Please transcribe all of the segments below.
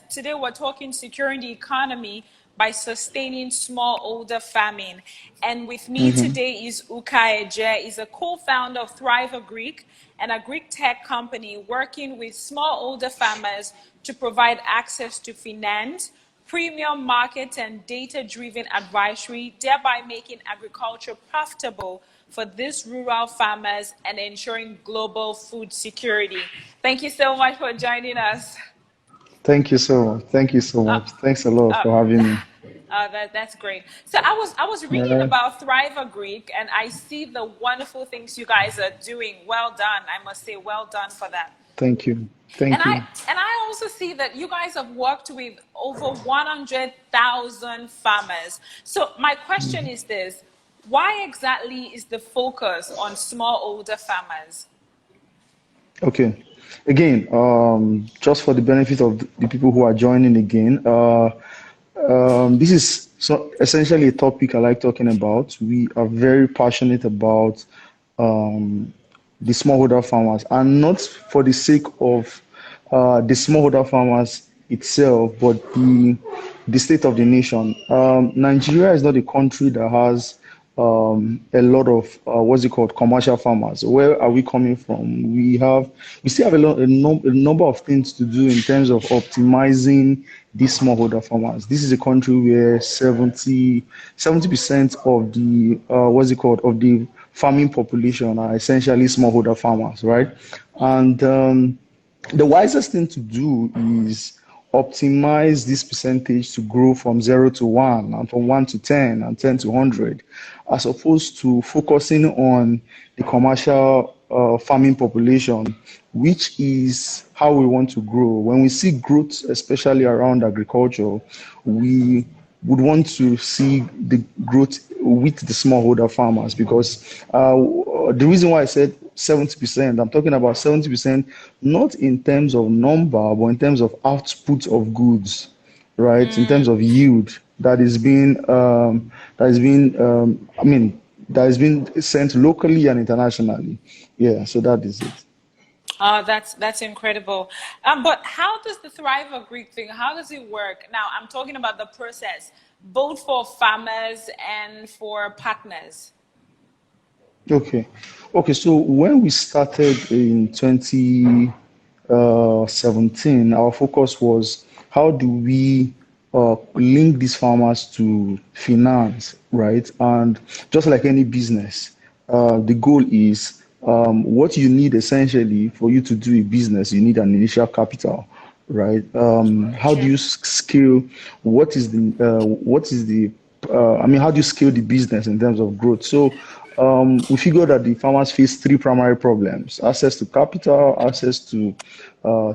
Today we're talking securing the economy by sustaining smallholder farming. And with me today is Uka Eje. He's a co-founder of Thrive Agric, an agri tech company working with smallholder farmers to provide access to finance, premium market, and data-driven advisory, thereby making agriculture profitable for these rural farmers and ensuring global food security. Thank you so much for joining us. Thank you so much. Thank you so much. Thanks a lot for having me. That's great. So I was All reading right. about Thrive Greek, and I see the wonderful things you guys are doing. Well done. I must say, well done for that. Thank you. And Thank I you. and I also see that you guys have worked with over 100,000 farmers. So my question is this: why exactly is the focus on smallholder farmers? Okay. Again, just for the benefit of the people who are joining again, this is essentially a topic I like talking about. We are very passionate about um, the smallholder farmers, and not for the sake of the smallholder farmers itself, but the state of the nation. Nigeria is not a country that has a lot of what's it called, commercial farmers. Where are we coming from? We still have a number of things to do in terms of optimizing these smallholder farmers. This is a country where 70% of the what's it called, of the farming population are essentially smallholder farmers, right? And the wisest thing to do is optimize this percentage to grow from 0 to 1 and from 1 to 10 and 10 to 100, as opposed to focusing on the commercial farming population, which is how we want to grow. When we see growth, especially around agriculture, we would want to see the growth with the smallholder farmers, because the reason why I said 70%, I'm talking about 70%, not in terms of number, but in terms of output of goods, right? In terms of yield that has been sent locally and internationally. Yeah, so that is it. That's incredible. But how does the Thrive Greek thing? How does it work? Now I'm talking about the process, both for farmers and for partners. Okay. Okay, so when we started in 2017, our focus was how do we link these farmers to finance, right? And just like any business, the goal is what you need essentially for you to do a business, you need an initial capital, right? How do True. you scale? How do you scale the business in terms of growth? So we figured that the farmers face three primary problems: access to capital, access to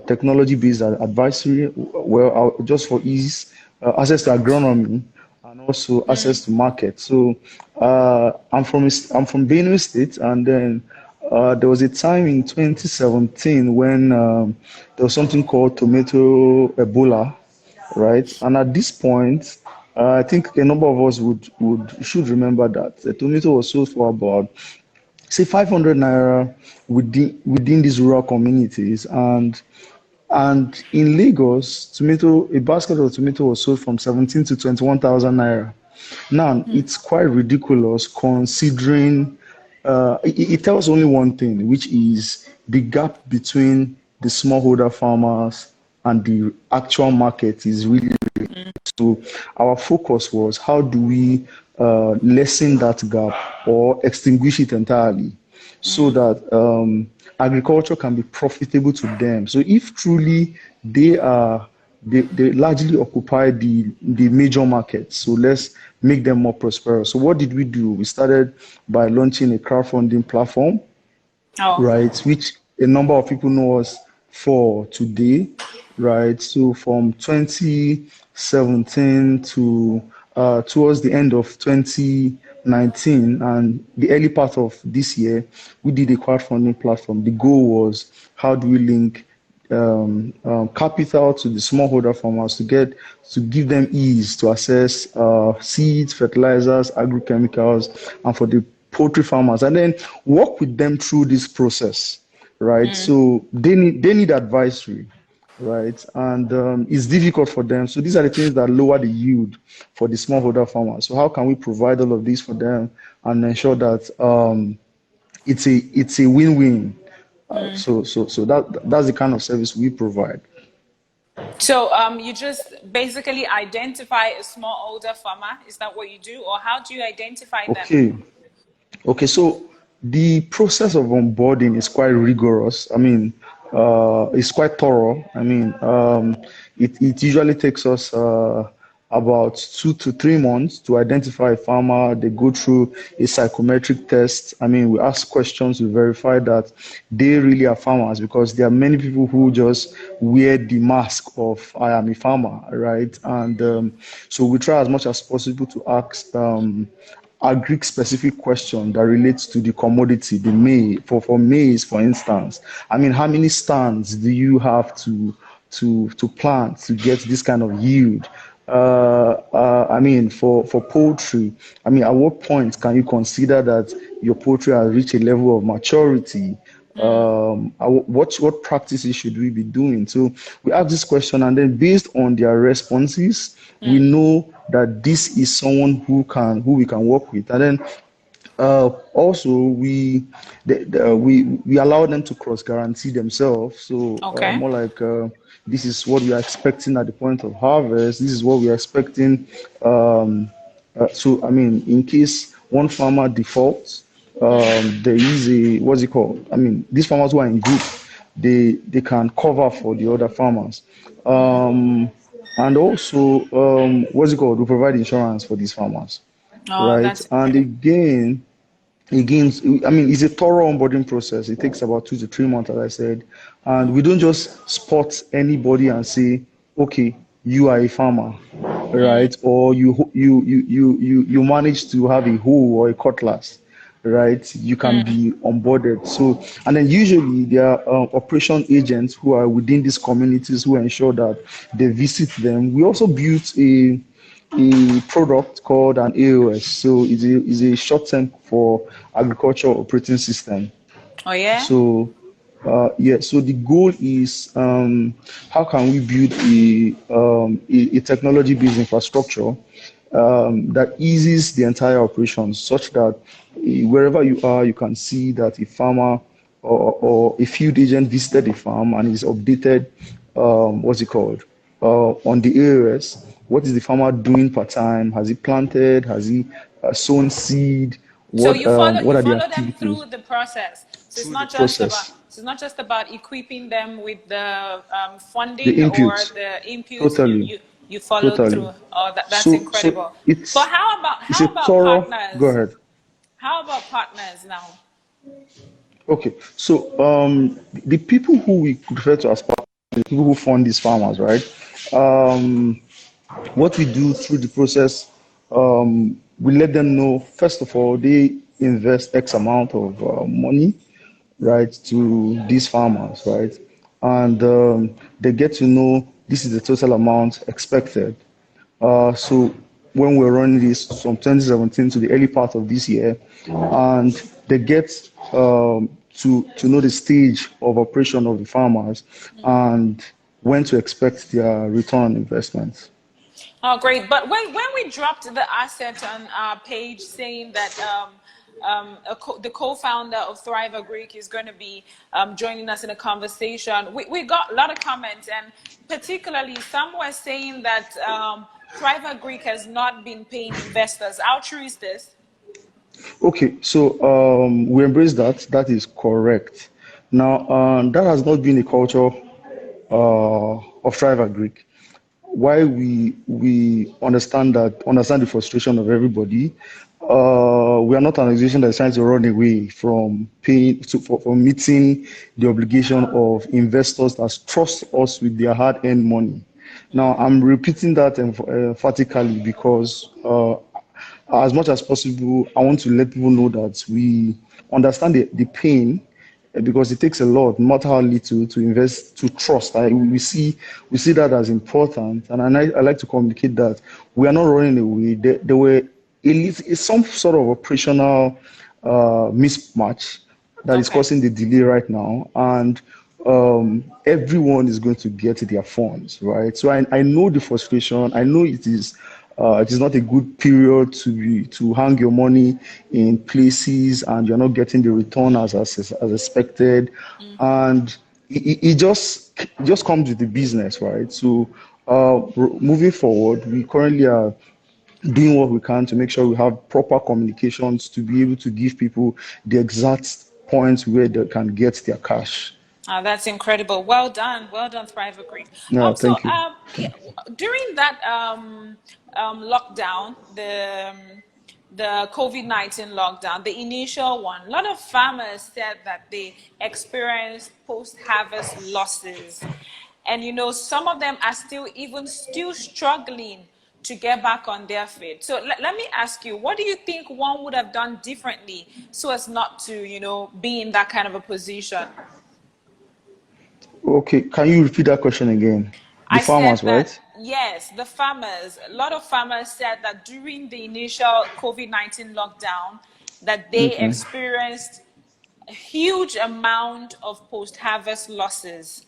technology-based advisory, well, just for ease, access to agronomy, and also access to market. So I'm from Benue State, and then there was a time in 2017 when there was something called tomato Ebola, right? And at this point, I think a number of us should remember that the tomato was sold for about, say, 500 naira within these rural communities, and in Lagos, a basket of tomato was sold from 17 to 21,000 naira. Now, it's quite ridiculous considering it tells only one thing, which is the gap between the smallholder farmers and the actual market is really. So our focus was how do we lessen that gap or extinguish it entirely, so that agriculture can be profitable to them. So if truly they largely occupy the major markets, so let's make them more prosperous. So what did we do? We started by launching a crowdfunding platform, Oh. right, which a number of people know us for today, right? So from 2017 to towards the end of 2019 and the early part of this year, we did a crowdfunding platform. The goal was how do we link capital to the smallholder farmers to give them ease to access seeds, fertilizers, agrochemicals, and for the poultry farmers, and then work with them through this process, right? So they need advisory. right? And it's difficult for them. So these are the things that lower the yield for the smallholder farmers. So how can we provide all of this for them and ensure that it's a win-win? So that's the kind of service we provide. So you just basically identify a smallholder farmer. Is that what you do, or how do you identify them? Okay. Okay, so the process of onboarding is quite rigorous. I mean, it's quite thorough. I mean, it usually takes us about 2 to 3 months to identify a farmer. They go through a psychometric test. I mean, we ask questions to verify that they really are farmers, because there are many people who just wear the mask of I am a farmer, right? And so we try as much as possible to ask agri specific question that relates to the commodity, the maize. For maize, for instance, I mean, how many stands do you have to plant to get this kind of yield? I mean, for poultry, I mean, at what point can you consider that your poultry has reached a level of maturity? What practices should we be doing? So we ask this question, and then based on their responses, we know that this is someone who we can work with. And then also we allow them to cross guarantee themselves. So Okay. more like this is what we are expecting at the point of harvest. This is what we are expecting. So I mean, in case one farmer defaults, there is a what's it called? I mean, these farmers who are in group, they can cover for the other farmers. And also, what's it called? We provide insurance for these farmers, Oh, right? that's And great. again, I mean, it's a thorough onboarding process. It takes about 2 to 3 months, as I said, and we don't just spot anybody and say, okay, you are a farmer, right? Or you manage to have a hoe or a cutlass, right? You can be onboarded. So, and then usually there are operation agents who are within these communities who ensure that they visit them. We also built a product called an AOS. So it's a short term for agriculture operating system. Oh yeah. So yeah, so the goal is how can we build a technology-based infrastructure that eases the entire operation, such that wherever you are, you can see that a farmer or a field agent visited a farm and is updated, what's it called, on the areas. What is the farmer doing per time? Has he planted? Has he sown seed? So What you are the follow them activities through the process. So through the process? it's not just about equipping them with the The funding or inputs, the inputs. totally, You follow totally. through. Oh, that's So incredible. But it's a how about thorough. Go partners? ahead. How about partners now? Okay, so the people who we refer to as partners, the people who fund these farmers, right? Um, what we do through the process, we let them know, first of all, they invest X amount of money, right, to these farmers, right? And they get to know this is the total amount expected. So when we're running this from 2017 to the early part of this year, and they get to know the stage of operation of the farmers and when to expect their return on investments. Oh, great. But when we dropped the asset on our page saying that the co-founder of Thrive Greek is going to be joining us in a conversation, we got a lot of comments, and particularly some were saying that Thrive Greek has not been paying investors. How true is this? Okay, so we embrace that. That is correct. Now, that has not been a culture of Thrive Greek. Why we understand the frustration of everybody. We are not an organization that is trying to run away from paying for meeting the obligation of investors that trust us with their hard-earned money. Now, I'm repeating that emphatically because as much as possible, I want to let people know that we understand the pain because it takes a lot, no matter how little, to invest to trust. We see that as important, and I like to communicate that we are not running away. There were some sort of operational mismatch that is Okay. causing the delay right now, and everyone is going to get their funds, right? So I know the frustration. I know it is not a good period to hang your money in places and you're not getting the return as expected, and it just comes with the business, right? So moving forward, we currently are doing what we can to make sure we have proper communications to be able to give people the exact points where they can get their cash. That's incredible. Well done, Thrive Agreed. Yeah, So thank you. yeah, during that lockdown, the COVID-19 lockdown, the initial one, a lot of farmers said that they experienced post-harvest losses, and some of them are still struggling to get back on their feet. So let me ask you, what do you think one would have done differently so as not to be in that kind of a position? Okay, can you repeat that question again? The I said farmers, that, right? yes, a lot of farmers said that during the initial COVID-19 lockdown, that they experienced a huge amount of post-harvest losses.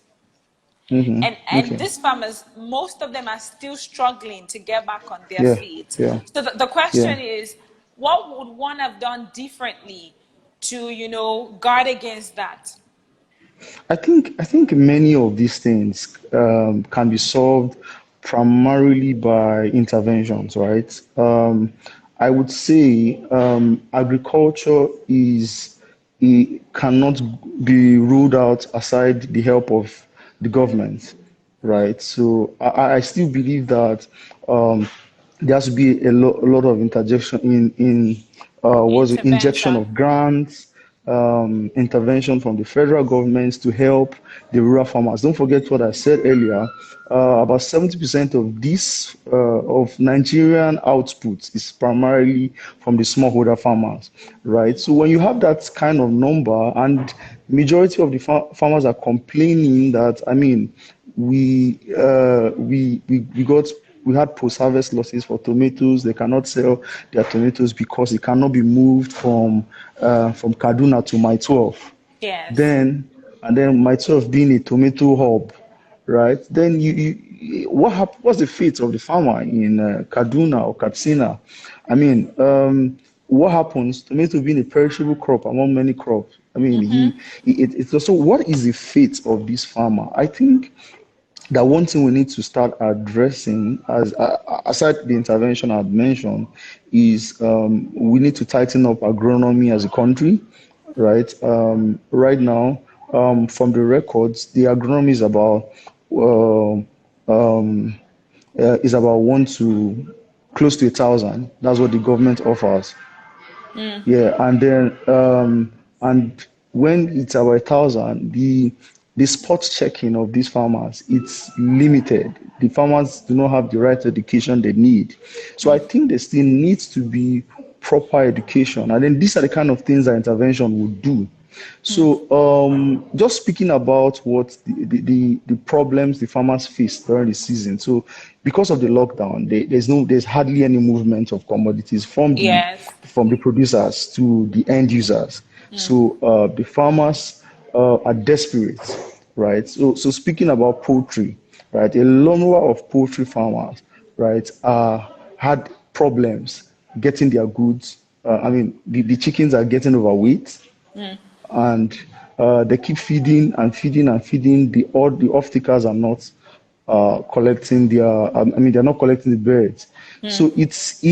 And Okay. these farmers, most of them are still struggling to get back on their Yeah, feet. yeah, So the yeah. question is, what would one have done differently to, guard against that? I think many of these things can be solved primarily by interventions, right? I would say agriculture is it cannot be ruled out aside the help of the government, right? So I still believe that um, there has to be a lot of interjection in was it injection Intervention. of grants, intervention from the federal governments to help the rural farmers. Don't forget what I said earlier. About 70% of this of Nigerian output is primarily from the smallholder farmers, right? So when you have that kind of number, and majority of the farmers are complaining that, I mean, we had post-harvest losses for tomatoes. They cannot sell their tomatoes because it cannot be moved from Kaduna to my 12. Yes. Then my 12 being a tomato hub, right? Then what's the fate of the farmer in Kaduna or Katsina? I mean, what happens? Tomato being a perishable crop among many crops. I mean, it's also what is the fate of this farmer? I think that one thing we need to start addressing, as aside the intervention I've mentioned, is we need to tighten up agronomy as a country, right? Right now, from the records, the agronomy uh, um, is about one to close to 1,000. That's what the government offers. Yeah, and then and when it's about 1,000, the spot checking of these farmers, it's limited. The farmers do not have the right education they need. So I think there still needs to be proper education. And then these are the kind of things that intervention would do. So just speaking about what the problems the farmers face during the season. So because of the lockdown, there's hardly any movement of commodities Yes. from the producers to the end users. So the farmers are desperate, right? So speaking about poultry, right, a number of poultry farmers, right, had problems getting their goods. I mean, the chickens are getting overweight, and they keep feeding and feeding and feeding. The off-takers are not collecting their. I mean, they're not collecting the birds. So it's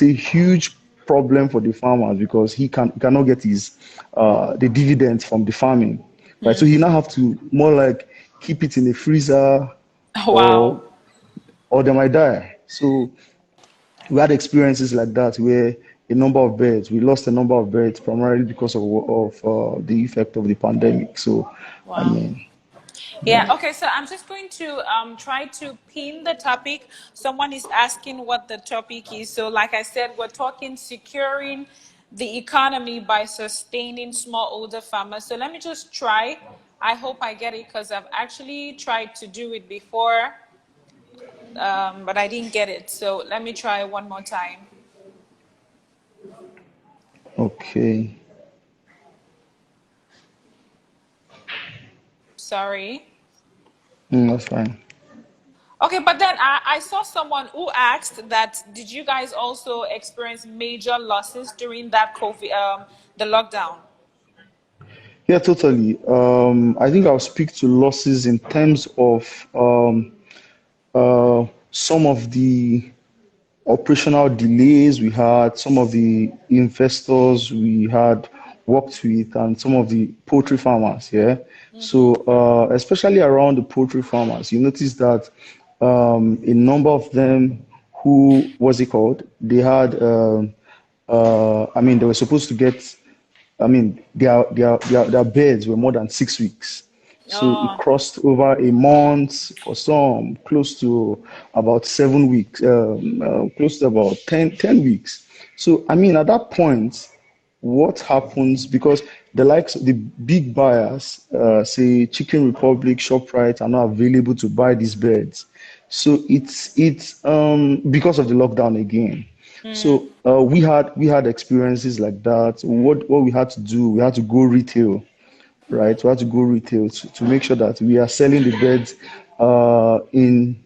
a huge problem for the farmers because he cannot get his the dividends from the farming, right? So he now have to more like keep it in the freezer, Wow. or they might die. So we had experiences like that where we lost a number of birds primarily because of the effect of the pandemic. So, I Wow. mean, Yeah, yeah. okay, so I'm just going to try to pin the topic. Someone is asking what the topic is. So, like I said, we're talking securing the economy by sustaining smallholder farmers. So, let me just try. I hope I get it because I've actually tried to do it before, but I didn't get it. So, let me try one more time. Okay. Sorry. That's fine. Okay, but then I saw someone who asked that did you guys also experience major losses during that COVID, the lockdown? Yeah, totally. I think I'll speak to losses in terms of some of the operational delays we had, some of the investors we had worked with, and some of the poultry farmers. Yeah. So, especially around the poultry farmers, you notice that a number of them who, what's it called? They had, I mean, they were supposed to get, I mean, their beds were more than 6 weeks. So it Oh, crossed over a month, for some close to about 7 weeks, close to about ten weeks. So, I mean, at that point, what happens, because the likes the big buyers, say Chicken Republic, ShopRite, are not available to buy these beds. So it's because of the lockdown again. So we had experiences like that. What we had to do, we had to go retail, right? We had to go retail to make sure that we are selling the beds in,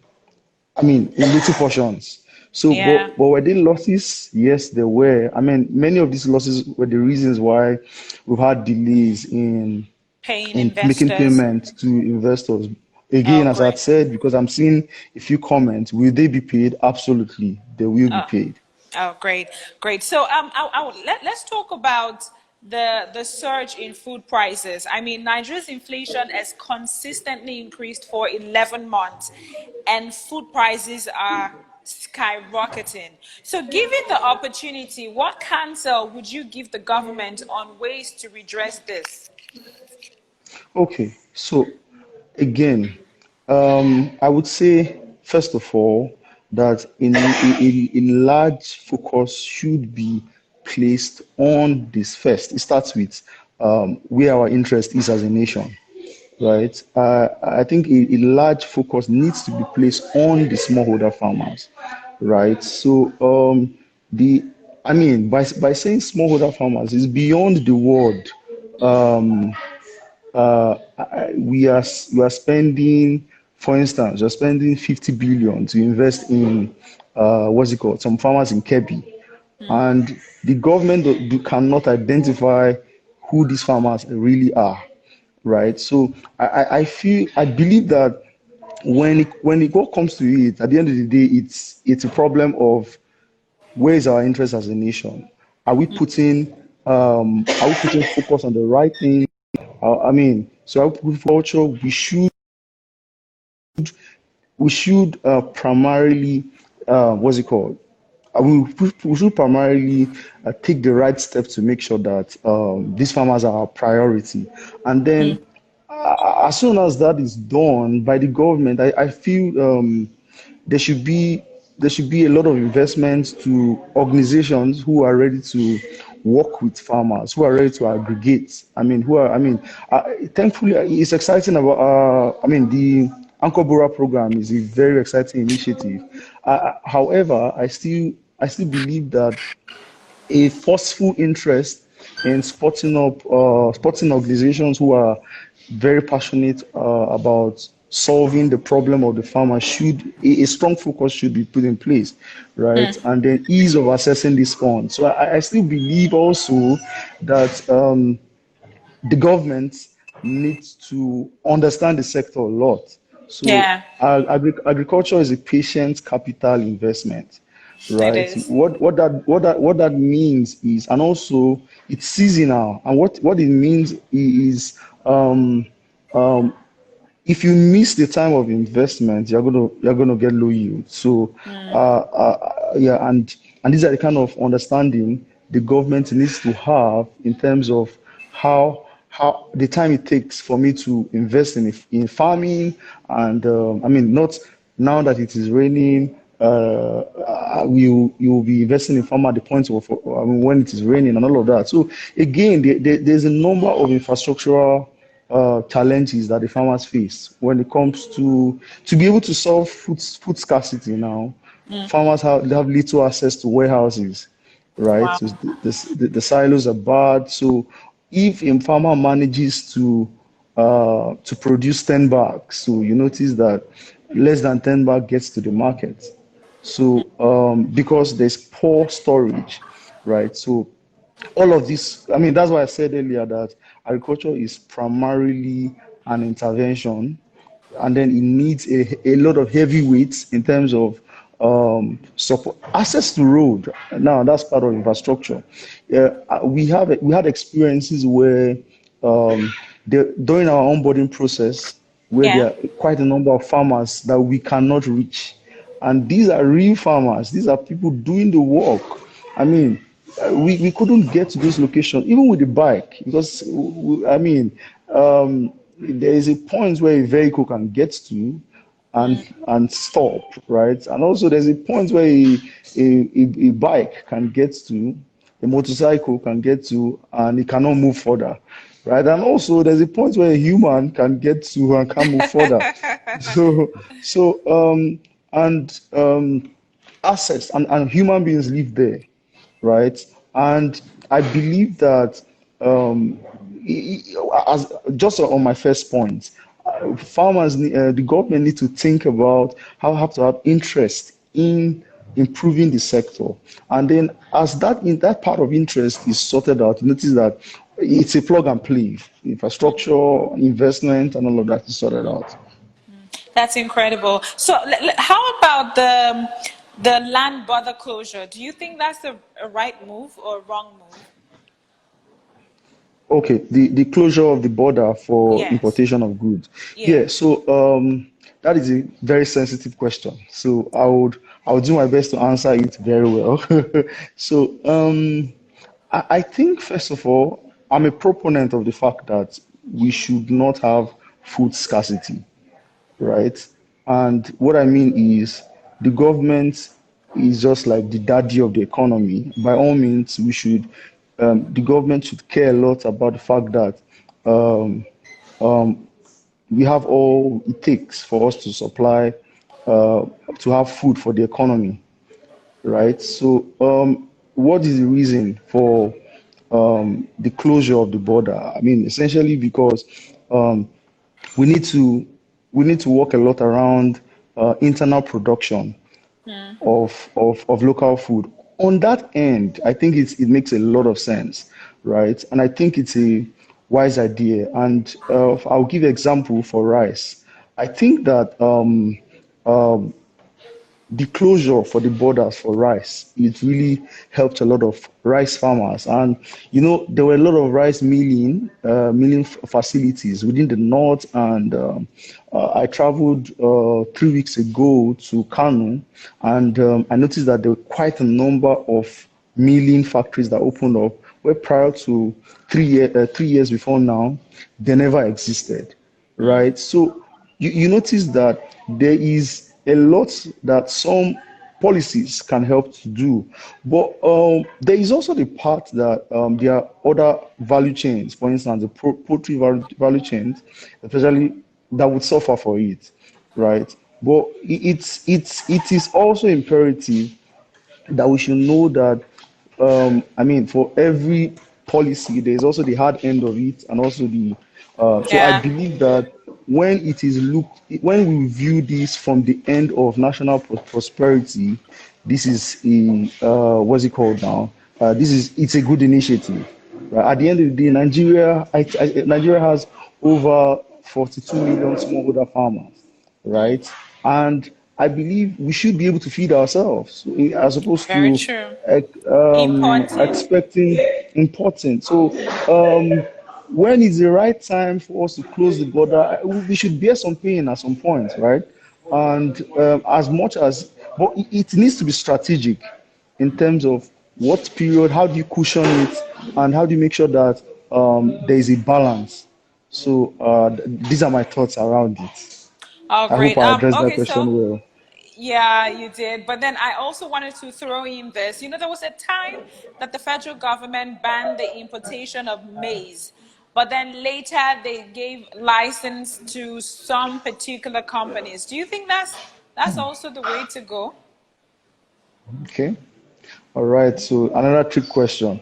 I mean, in little portions. So, yeah, but were there losses? Yes, there were. I mean, many of these losses were the reasons why we've had delays paying in making investors. payment to investors. Again, Oh, as I great. had said, because I'm seeing a few comments, will they be paid? Absolutely, they will be Oh, paid. oh, great, great. So, let's talk about the surge in food prices. I mean, Nigeria's inflation has consistently increased for 11 months, and food prices are skyrocketing. So, given the opportunity, what counsel would you give the government on ways to redress this? Okay, so again, I would say first of all that a large focus should be placed on this first. It starts with where our interest is as a nation, right? I think a large focus needs to be placed on the smallholder farmers, right? So the I mean by saying smallholder farmers is beyond the word. We are spending, for instance, we're spending 50 billion to invest in what's it called? Some farmers in Kebbi, and the government cannot identify who these farmers really are, right? So I believe that when it all comes to it, at the end of the day, it's a problem of where is our interest as a nation? Are we putting focus on the right thing? I mean, so agriculture, we should primarily, what's it called? We should primarily take the right steps to make sure that these farmers are our priority. And then, as soon as that is done by the government, I feel there should be there should be a lot of investments to organizations who are ready to work with farmers, who are ready to aggregate. Thankfully, it's exciting about. The Anchor Bora program is a very exciting initiative. However, I still believe that a forceful interest in sporting organizations who are very passionate about solving the problem of the farmer, a strong focus should be put in place, right? And then ease of accessing this fund. So I still believe also that the government needs to understand the sector a lot. So Yeah, agriculture is a patient capital investment, it right? is. What that means is, and also it's seasonal, and what it means is, if you miss the time of investment, you're gonna get low yield. So, yeah, and these are the kind of understanding the government needs to have in terms of how the time it takes for me to invest in farming, and not now that it is raining. You will be investing in farm at the point of, when it is raining and all of that. So again, there's a number of infrastructural challenges that the farmers face when it comes to be able to solve food scarcity now. Farmers have little access to warehouses, right? Wow. So the silos are bad. So if a farmer manages to to produce 10 bags. So you notice that less than 10 bags gets to the market. So because there's poor storage, right? So all of this, I mean, that's why I said earlier that agriculture is primarily an intervention, and then it needs a lot of heavyweights in terms of support, access to road. Now that's part of infrastructure. We had experiences where during our onboarding process, where Yeah. there are quite a number of farmers that we cannot reach, and these are real farmers. These are people doing the work. I mean, we couldn't get to those locations even with the bike because I mean, there is a point where a vehicle can get to and stop, right? And also there's a point where a bike can get to, a motorcycle can get to, and it cannot move further, right? And also there's a point where a human can get to and can move further. So and assets and human beings live there, right? And I believe that as just on my first point, farmers, the government need to think about how have to have interest in improving the sector, and then as that in that part of interest is sorted out, you notice that it's a plug and play. Infrastructure, investment, and all of that is sorted out. That's incredible. So, how about the land border closure? Do you think that's a right move or a wrong move? Okay, the closure of the border for Yes. importation of goods. Yeah, Yes. so that is a very sensitive question. So I would do my best to answer it very well. So I think first of all, I'm a proponent of the fact that we should not have food scarcity, right? And what I mean is the government is just like the daddy of the economy. By all means, the government should care a lot about the fact that we have all it takes for us to supply, to have food for the economy, right? So, what is the reason for the closure of the border? I mean, essentially because um, we need to we need to work a lot around internal production of local food. On that end, I think it makes a lot of sense, right? And I think it's a wise idea. And I'll give an example for rice. I think that the closure for the borders for rice, it really helped a lot of rice farmers. And there were a lot of rice milling facilities within the north. And I traveled 3 weeks ago to Kano, and I noticed that there were quite a number of milling factories that opened up where prior to 3 years before now, they never existed, right? So you notice that there is a lot that some policies can help to do, but there is also the part that there are other value chains, for instance, the poultry value chains, especially that would suffer for it, right? But it is also imperative that we should know that I mean, for every policy, there's also the hard end of it, and also the. So I Yeah. believe that when we view this from the end of national prosperity, this is what's it called now? It's a good initiative. Right? At the end of the day, Nigeria has over 42 million smallholder farmers, right? And I believe we should be able to feed ourselves as opposed Very to true. Importing. expecting importing. So when is the right time for us to close the border? We should bear some pain at some point, right? And as much as, but it needs to be strategic in terms of what period, how do you cushion it, and how do you make sure that there is a balance. So these are my thoughts around it. Oh, I hope great. I addressed that Okay, so question well. yeah, you did. But then I also wanted to throw in this. There was a time that the federal government banned the importation of maize, but then later they gave license to some particular companies. Do you think that's also the way to go? Okay. All right. So another trick question.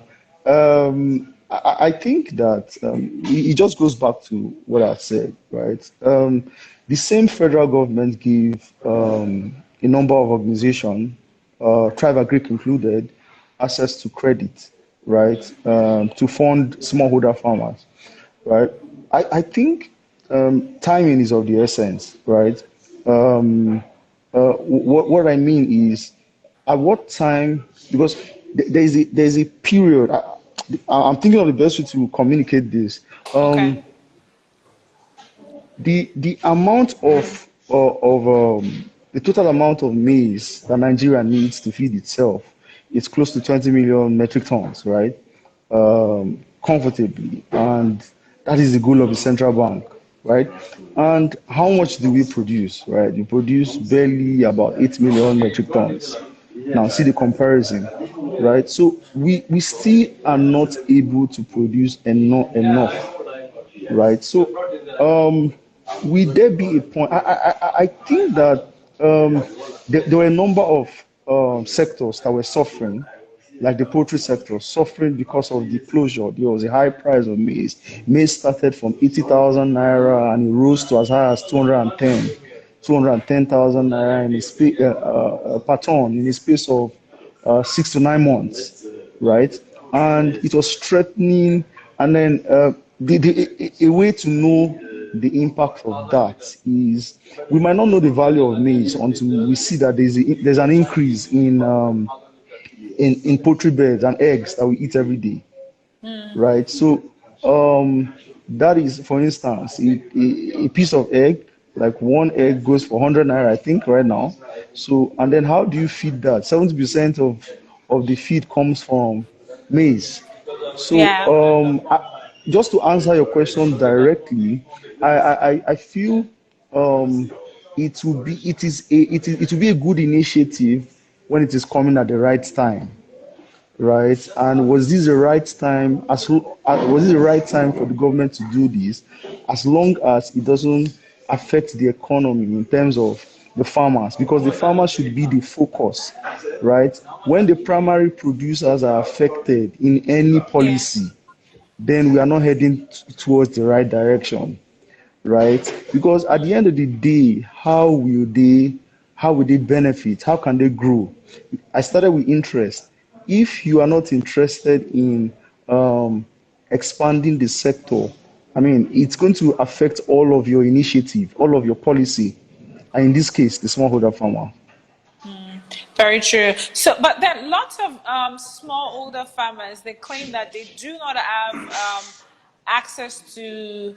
I think that it just goes back to what I said, right? The same federal government give a number of organizations, Tribe Agric included, access to credit, right, to fund smallholder farmers, right? I think timing is of the essence, right? What I mean is, at what time? Because there's a period. I'm thinking of the best way to communicate this. Okay. The amount of the total amount of maize that Nigeria needs to feed itself is close to 20 million metric tons, right? Comfortably, and that is the goal of the central bank, right? And how much do we produce, right? We produce barely about 8 million metric tons. Now, see the comparison, right? So we still are not able to produce enough, right? So, will there be a point? I think that there were a number of sectors that were suffering, like the poultry sector, suffering because of the closure. There was a high price of maize. Maize started from 80,000 naira and it rose to as high as 210,000 naira in a per ton in a space of 6 to 9 months, right? And it was threatening. And then a way to know the impact of that is we might not know the value of maize until we see that there's an increase in poultry beds and eggs that we eat every day, right? So that is, for instance, a piece of egg, like one egg goes for 100 naira, I think, right now. So, and then how do you feed that? 70% of the feed comes from maize. So, Yeah. just to answer your question directly, I feel it will be a good initiative when it is coming at the right time, right? And was this the right time? Was it the right time for the government to do this? As long as it doesn't affect the economy in terms of the farmers, because the farmers should be the focus, right? When the primary producers are affected in any Yeah. policy, then we are not heading towards the right direction, right? Because at the end of the day, how will they benefit? How can they grow? I started with interest. If you are not interested in expanding the sector, I mean, it's going to affect all of your initiative, all of your policy, and in this case, the smallholder farmer. Very true. So, but then lots of smallholder farmers, they claim that they do not have access to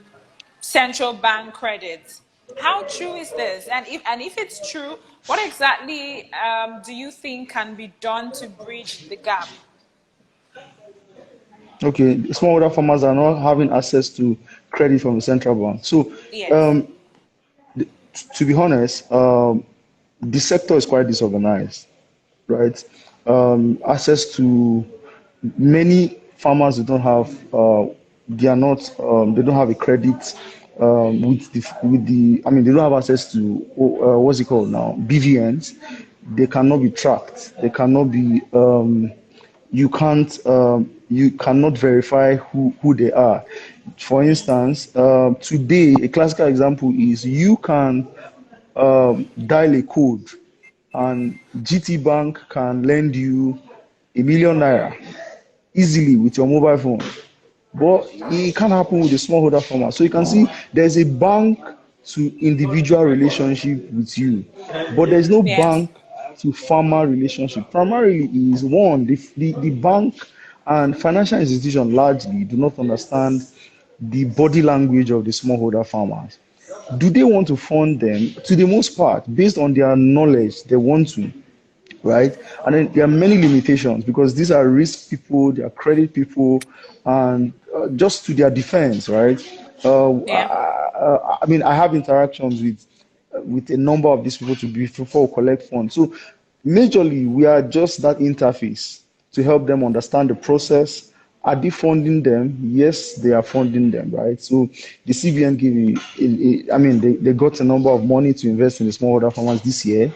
central bank credit. How true is this? And if it's true, what exactly do you think can be done to bridge the gap? Okay, smallholder farmers are not having access to credit from the central bank. So, Yes. to be honest, the sector is quite disorganized, right? Access to many farmers who don't have they are not they don't have a credit with the, I mean, they don't have access to what's it called now, BVNs. They cannot be tracked. They cannot be you cannot verify who they are. For instance, today a classical example is you can dial a code and GT Bank can lend you 1 million naira easily with your mobile phone. But it can't happen with the smallholder farmer. So you can see there's a bank to individual relationship with you, but there's no Yeah. bank to farmer relationship. Primarily is one, the bank and financial institution largely do not understand the body language of the smallholder farmers. Do they want to fund them? To the most part, based on their knowledge, they want to, right? And then there are many limitations because these are risk people, they are credit people, and just to their defense, right? Yeah. I mean, I have interactions with a number of these people to before we collect funds. So, majorly, we are just that interface to help them understand the process. Are they funding them? Yes, they are funding them, right? So the CBN I mean, they got a number of money to invest in the smallholder farmers this year,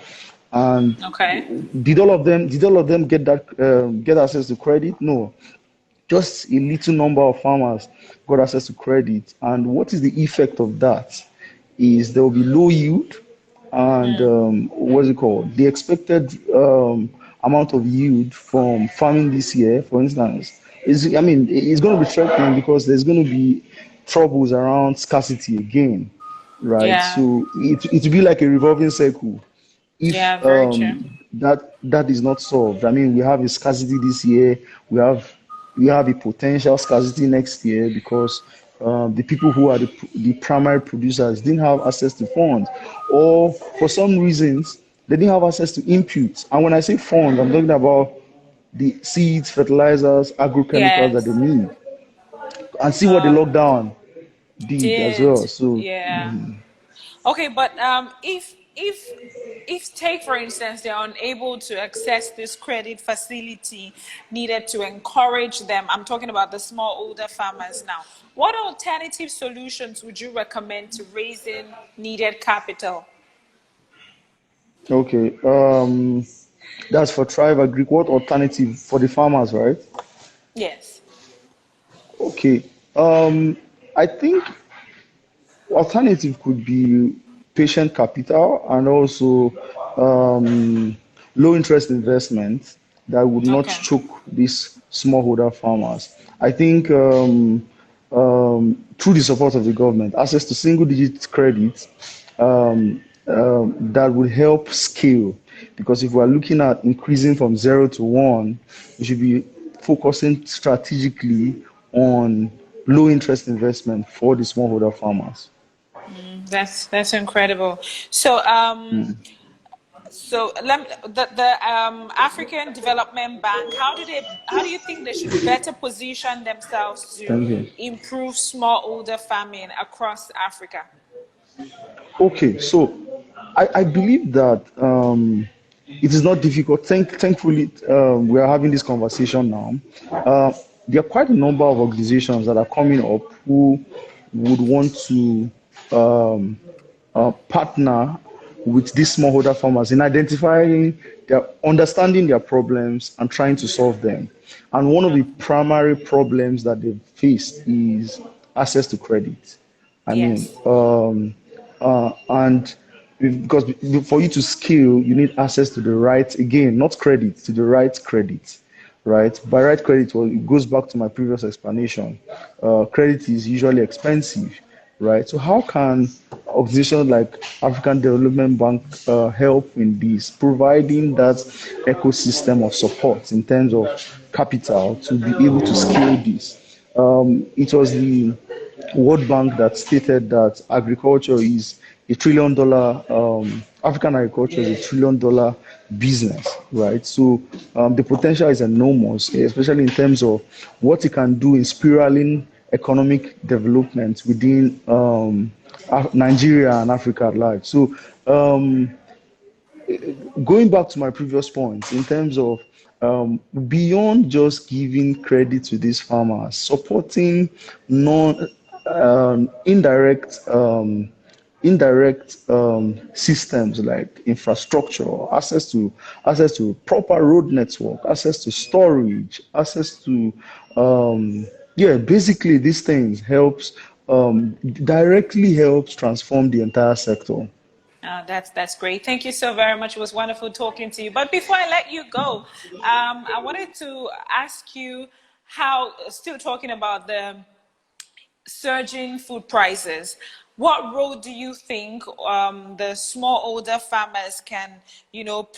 and Okay. did all of them get access to credit? No. just a little number of farmers got access to credit. And what is the effect of that? Is there will be low yield, and what's it called? The expected amount of yield from farming this year, for instance, is, I mean, it's going to be threatening because there's going to be troubles around scarcity again, right? Yeah. So it will be like a revolving circle if Yeah, very true. that is not solved. I mean, we have a scarcity this year. We have we have a potential scarcity next year because the people who are the primary producers didn't have access to funds, or for some reasons they didn't have access to inputs. And when I say funds, I'm talking about the seeds, fertilizers, agrochemicals that they Yes. need. And see what the Um, lockdown did as well. did. So Yeah. Okay, but if take for instance they are unable to access this credit facility needed to encourage them, I'm talking about the smallholder farmers now. What alternative solutions would you recommend to raising needed capital? okay, that's for Thrive Agri. What alternative for the farmers, right? Yes. Okay. I think alternative could be patient capital and also low interest investment that would not Okay. choke these smallholder farmers. I think through the support of the government, access to single digit credit that would help scale. Because if we're looking at increasing from 0 to 1, we should be focusing strategically on low interest investment for the smallholder farmers. That's incredible. So so the African Development Bank, how do you think they should better position themselves to Thank you. improve smallholder farming across Africa? Okay, so I believe that it is not difficult. Thankfully, we are having this conversation now. Uh, there are quite a number of organizations that are coming up who would want to partner with these smallholder farmers in identifying their, understanding their problems and trying to solve them. And one of the primary problems that they've faced is access to credit. I mean, Yes. and because for you to scale, you need access to the right, again, not credit, to the right credit, right? By right credit, well, it goes back to my previous explanation. Credit is usually expensive, right? So how can organizations like African Development Bank help in this, providing that ecosystem of support in terms of capital to be able to scale this? It was the World Bank that stated that agriculture is $1 trillion. African agriculture is $1 trillion business, right? So the potential is enormous, especially in terms of what it can do in spiraling economic development within Nigeria and Africa at large. So going back to my previous point, in terms of beyond just giving credit to these farmers, supporting non indirect systems like infrastructure, access to proper road network, access to storage, access to yeah, basically these things helps directly helps transform the entire sector. That's great. Thank you so very much. It was wonderful talking to you. But before I let you go, I wanted to ask you how, still talking about the surging food prices, what role do you think the smallholder farmers can,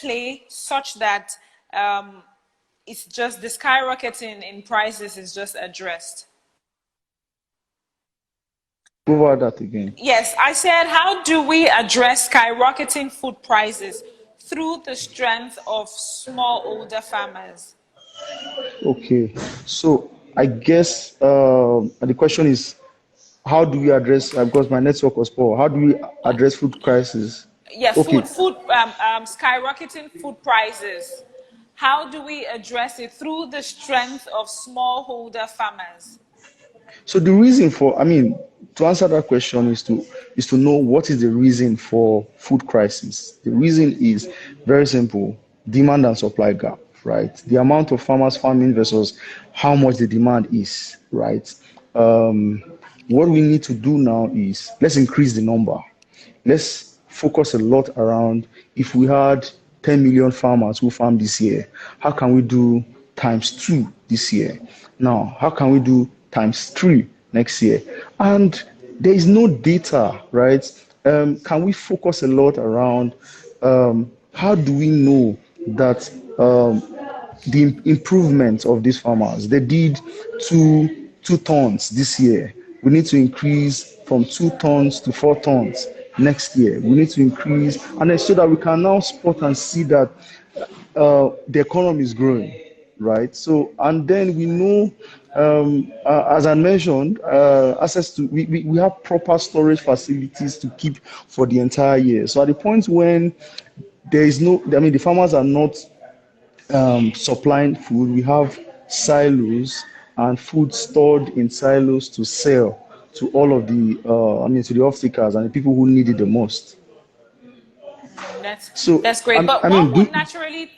play such that it's just the skyrocketing in prices is just addressed? Go over that again. Yes, I said, how do we address skyrocketing food prices through the strength of smallholder farmers? Okay, so I guess the question is, how do we address? Because my network was poor. How do we address food crisis? Yeah, Okay, skyrocketing food prices. How do we address it through the strength of smallholder farmers? so the reason for, I mean, to answer that question is to know what is the reason for food crisis. The reason is very simple: demand and supply gap. right? The amount of farmers farming versus how much the demand is, right? Um, what we need to do now is let's increase the number. Let's focus a lot around if we had 10 million farmers who farm this year, how can we do times two this year? Now, how can we do times three next year? And there is no data, right? Can we focus a lot around how do we know that the improvement of these farmers? They did two tons this year. We need to increase from 2 tons to 4 tons next year. We need to increase, and then so that we can now spot and see that the economy is growing, right? So, and then we know, as I mentioned, access to, we have proper storage facilities to keep for the entire year. So at the point when there is no, I mean, the farmers are not supplying food, we have silos and food stored in silos to sell to all of the, to the off-takers and the people who need it the most. That's So, that's great. But I one mean, would naturally,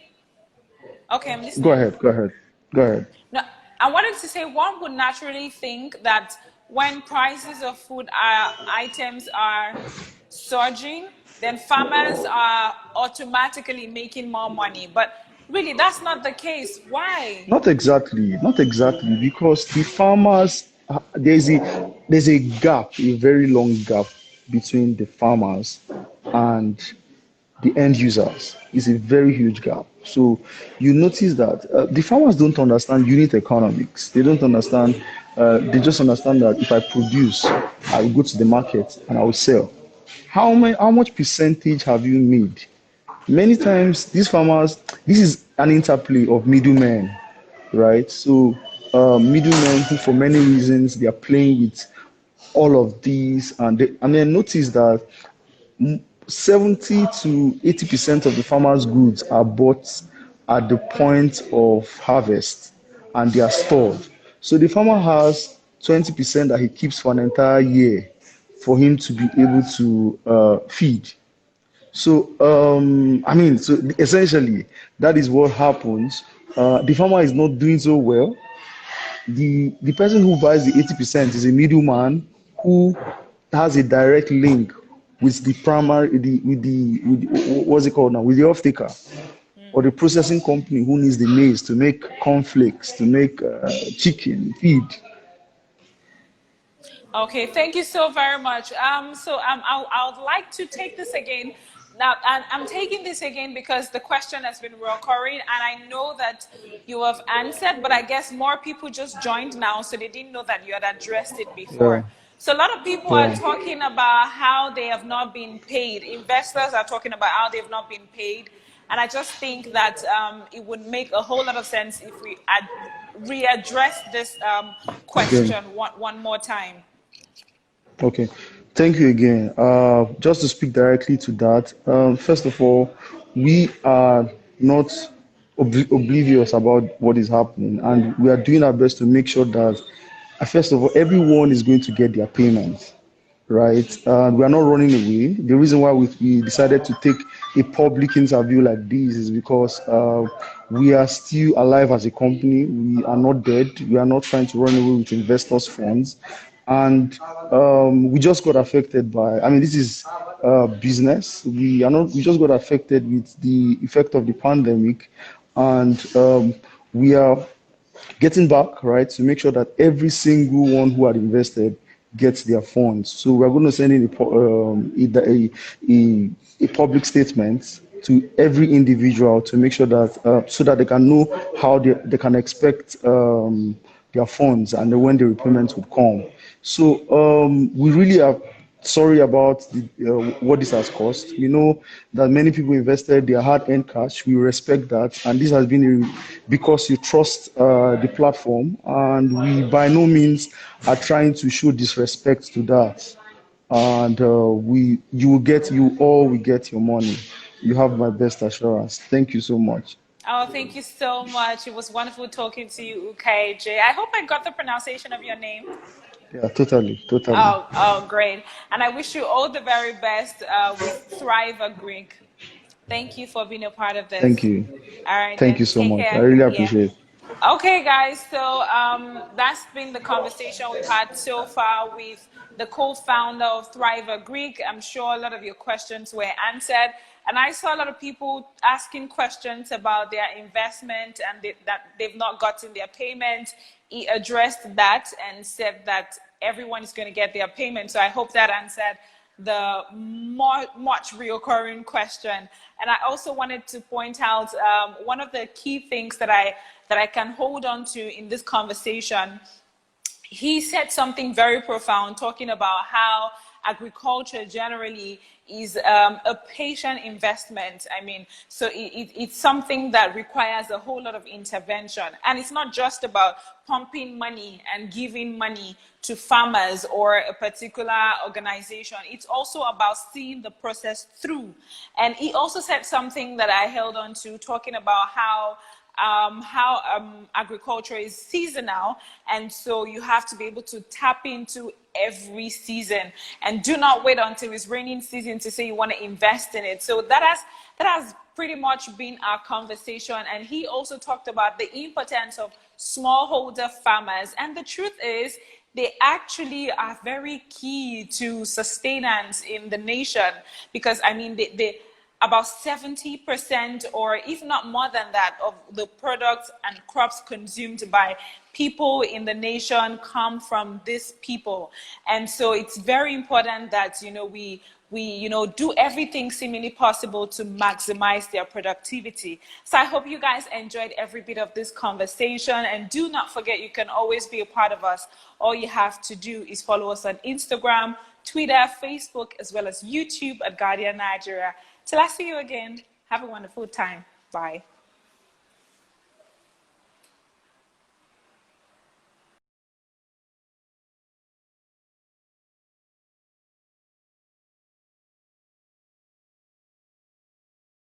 okay, I'm go listening. ahead, go ahead, go ahead. No, I wanted to say one would naturally think that when prices of food items are surging, then farmers are automatically making more money. But really, that's not the case. Why? Not exactly, because the farmers, there's a gap, a very long gap between the farmers and the end users. It's a very huge gap. So you notice that the farmers don't understand unit economics. They don't understand. They just understand that if I produce, I will go to the market and I will sell. How much percentage have you made? Many times, these farmers, this is an interplay of middlemen, right? So, middlemen who, for many reasons, they are playing with all of these, and then notice that 70 to 80% of the farmers' goods are bought at the point of harvest, and they are stored. So the farmer has 20% that he keeps for an entire year for him to be able to feed. So, so essentially, that is what happens. The farmer is not doing so well. The person who buys the 80% is a middleman who has a direct link with the primary, what's it called now? With the off taker or the processing company who needs the maize to make cornflakes, to make chicken, feed. Okay, thank you so very much. I would like to take this again. Now, and I'm taking this again because the question has been recurring, and I know that you have answered, but I guess more people just joined now, so they didn't know that you had addressed it Yeah, before. So a lot of people are yeah. talking about how they have not been paid. Investors are talking about how they've not been paid. And I just think that it would make a whole lot of sense if we readdress this Okay. question one more time. Okay, thank you again. Just to speak directly to that, first of all, we are not oblivious about what is happening, and we are doing our best to make sure that, first of all, everyone is going to get their payment, right? We are not running away. The reason why we decided to take a public interview like this is because we are still alive as a company. We are not dead. We are not trying to run away with investors' funds. And we just got affected by, this is business. We just got affected with the effect of the pandemic. And we are getting back, right, to make sure that every single one who had invested gets their funds. So we're going to send in a public statement to every individual to make sure that so that they can know how they can expect their funds and when the repayments would come. So we really are sorry about what this has cost. We know that many people invested their hard-earned cash. We respect that, and this has been because you trust the platform, and we by no means are trying to show disrespect to that. And you all will get your money. You have my best assurance. Thank you so much. Oh, thank you so much. It was wonderful talking to you, UKJ. I hope I got the pronunciation of your name. Yeah, totally, totally. Oh, great. And I wish you all the very best with Thrive Greek. Thank you for being a part of Thank this. you. All right, Thank then. you so Take much. I care. really Yeah. appreciate it. Okay, guys, so that's been the conversation we've had so far with the co-founder of Thriver Greek. I'm sure a lot of your questions were answered. And I saw a lot of people asking questions about their investment and that they've not gotten their payment. He addressed that and said that everyone is going to get their payment. So I hope that answered the much reoccurring question. And I also wanted to point out one of the key things that I can hold on to in this conversation. He said something very profound, talking about how agriculture generally is a patient investment. I mean, so it's something that requires a whole lot of intervention. And it's not just about pumping money and giving money to farmers or a particular organization. It's also about seeing the process through. And he also said something that I held on to, talking about how agriculture is seasonal, and so you have to be able to tap into every season and do not wait until it's raining season to say you want to invest in it. So that has pretty much been our conversation. And he also talked about the importance of smallholder farmers, and the truth is they actually are very key to sustenance in the nation, because I mean they about 70%, or if not more than that, of the products and crops consumed by people in the nation come from these people. And so it's very important that we do everything seemingly possible to maximize their productivity. So I hope you guys enjoyed every bit of this conversation, and do not forget, you can always be a part of us. All you have to do is follow us on Instagram, Twitter, Facebook, as well as YouTube at Guardian Nigeria. Till I see you again, have a wonderful time. Bye.